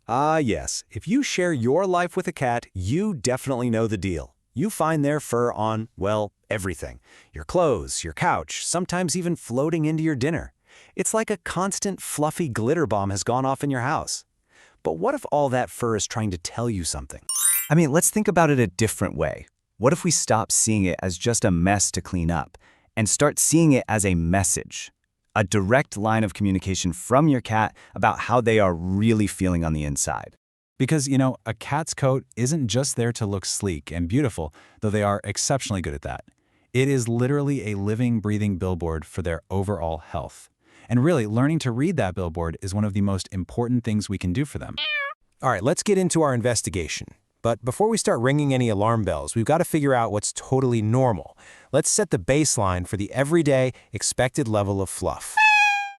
Ah, yes. If you share your life with a cat, you definitely know the deal. You find their fur on, well, everything. Your clothes, your couch, sometimes even floating into your dinner. It's like a constant fluffy glitter bomb has gone off in your house. But what if all that fur is trying to tell you something? I mean, let's think about it a different way. What if we stop seeing it as just a mess to clean up and start seeing it as a message? A direct line of communication from your cat about how they are really feeling on the inside. Because, a cat's coat isn't just there to look sleek and beautiful, though they are exceptionally good at that. It is literally a living, breathing billboard for their overall health. And really, learning to read that billboard is one of the most important things we can do for them. All right, let's get into our investigation. But before we start ringing any alarm bells, we've got to figure out what's totally normal. Let's set the baseline for the everyday, expected level of fluff.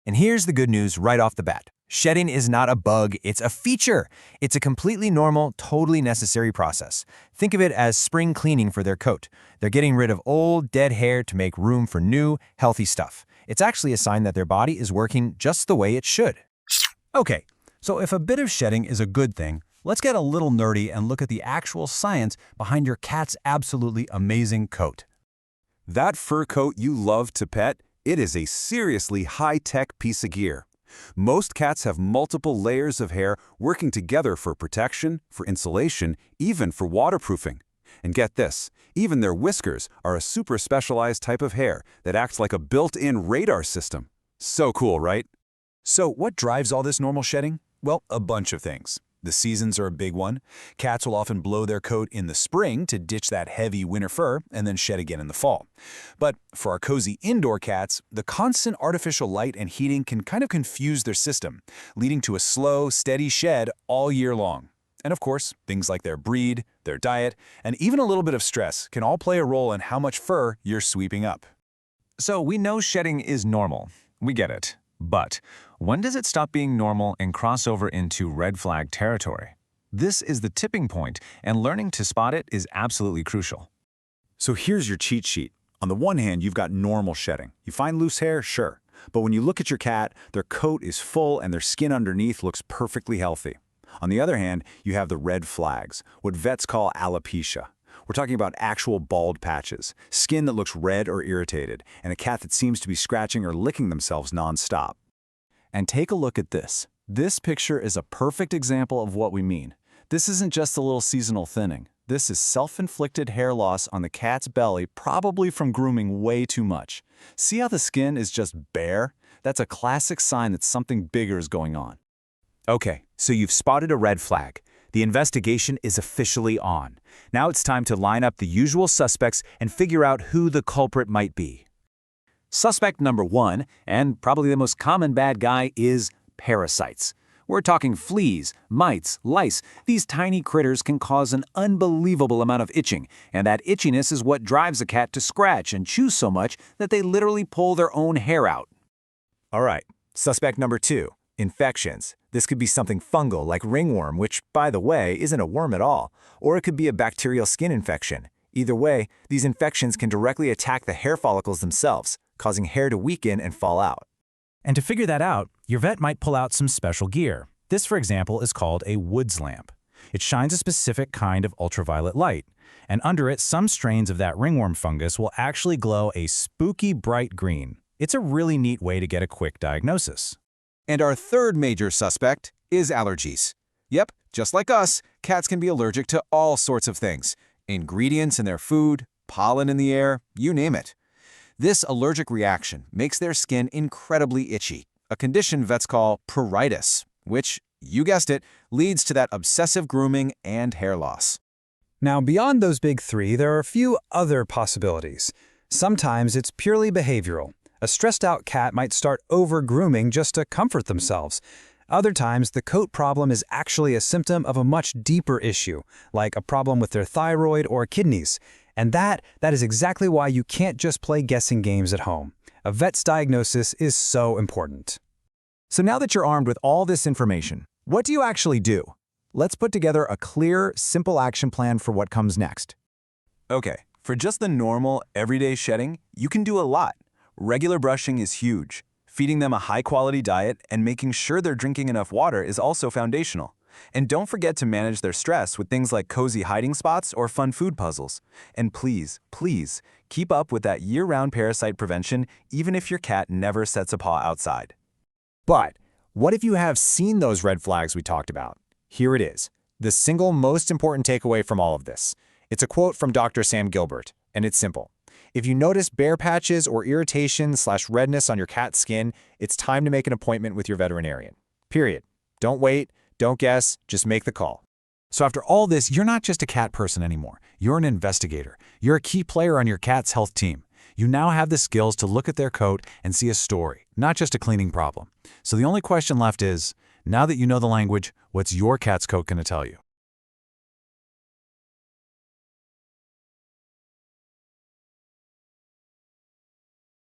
And here's the good news right off the bat. Shedding is not a bug, it's a feature. It's a completely normal, totally necessary process. Think of it as spring cleaning for their coat. They're getting rid of old, dead hair to make room for new, healthy stuff. It's actually a sign that their body is working just the way it should. Okay, so if a bit of shedding is a good thing, let's get a little nerdy and look at the actual science behind your cat's absolutely amazing coat. That fur coat you love to pet, it is a seriously high-tech piece of gear. Most cats have multiple layers of hair working together for protection, for insulation, even for waterproofing. And get this, even their whiskers are a super specialized type of hair that acts like a built-in radar system. So cool, right? So what drives all this normal shedding? Well, a bunch of things. The seasons are a big one. Cats will often blow their coat in the spring to ditch that heavy winter fur and then shed again in the fall. But for our cozy indoor cats, the constant artificial light and heating can kind of confuse their system, leading to a slow, steady shed all year long. And of course, things like their breed, their diet, and even a little bit of stress can all play a role in how much fur you're sweeping up. So we know shedding is normal. We get it. But when does it stop being normal and cross over into red flag territory? This is the tipping point, and learning to spot it is absolutely crucial. So here's your cheat sheet. On the one hand, you've got normal shedding. You find loose hair? Sure. But when you look at your cat, their coat is full and their skin underneath looks perfectly healthy. On the other hand, you have the red flags, what vets call alopecia. We're talking about actual bald patches, skin that looks red or irritated, and a cat that seems to be scratching or licking themselves nonstop. And take a look at this. This picture is a perfect example of what we mean. This isn't just a little seasonal thinning. This is self-inflicted hair loss on the cat's belly, probably from grooming way too much. See how the skin is just bare? That's a classic sign that something bigger is going on. Okay, so you've spotted a red flag. The investigation is officially on. Now it's time to line up the usual suspects and figure out who the culprit might be. Suspect number 1, and probably the most common bad guy, is parasites. We're talking fleas, mites, lice. These tiny critters can cause an unbelievable amount of itching, and that itchiness is what drives a cat to scratch and chew so much that they literally pull their own hair out. All right, suspect number 2, infections. This could be something fungal like ringworm, which, by the way, isn't a worm at all, or it could be a bacterial skin infection. Either way, these infections can directly attack the hair follicles themselves, causing hair to weaken and fall out. And to figure that out, your vet might pull out some special gear. This, for example, is called a Woods lamp. It shines a specific kind of ultraviolet light, and under it, some strains of that ringworm fungus will actually glow a spooky bright green. It's a really neat way to get a quick diagnosis. And our third major suspect is allergies. Yep, just like us, cats can be allergic to all sorts of things. Ingredients in their food, pollen in the air, you name it. This allergic reaction makes their skin incredibly itchy, a condition vets call pruritus, which, you guessed it, leads to that obsessive grooming and hair loss. Now, beyond those big three, there are a few other possibilities. Sometimes it's purely behavioral. A stressed-out cat might start over-grooming just to comfort themselves. Other times, the coat problem is actually a symptom of a much deeper issue, like a problem with their thyroid or kidneys. And that is exactly why you can't just play guessing games at home. A vet's diagnosis is so important. So now that you're armed with all this information, what do you actually do? Let's put together a clear, simple action plan for what comes next. Okay, for just the normal, everyday shedding, you can do a lot. Regular brushing is huge. Feeding them a high-quality diet and making sure they're drinking enough water is also foundational. And don't forget to manage their stress with things like cozy hiding spots or fun food puzzles. And please, please, keep up with that year-round parasite prevention even if your cat never sets a paw outside. But what if you have seen those red flags we talked about? Here it is, the single most important takeaway from all of this. It's a quote from Dr. Sam Gilbert, and it's simple. If you notice bare patches or irritation/redness on your cat's skin, it's time to make an appointment with your veterinarian. Period. Don't wait, don't guess, just make the call. So after all this, you're not just a cat person anymore. You're an investigator. You're a key player on your cat's health team. You now have the skills to look at their coat and see a story, not just a cleaning problem. So the only question left is, now that you know the language, what's your cat's coat going to tell you?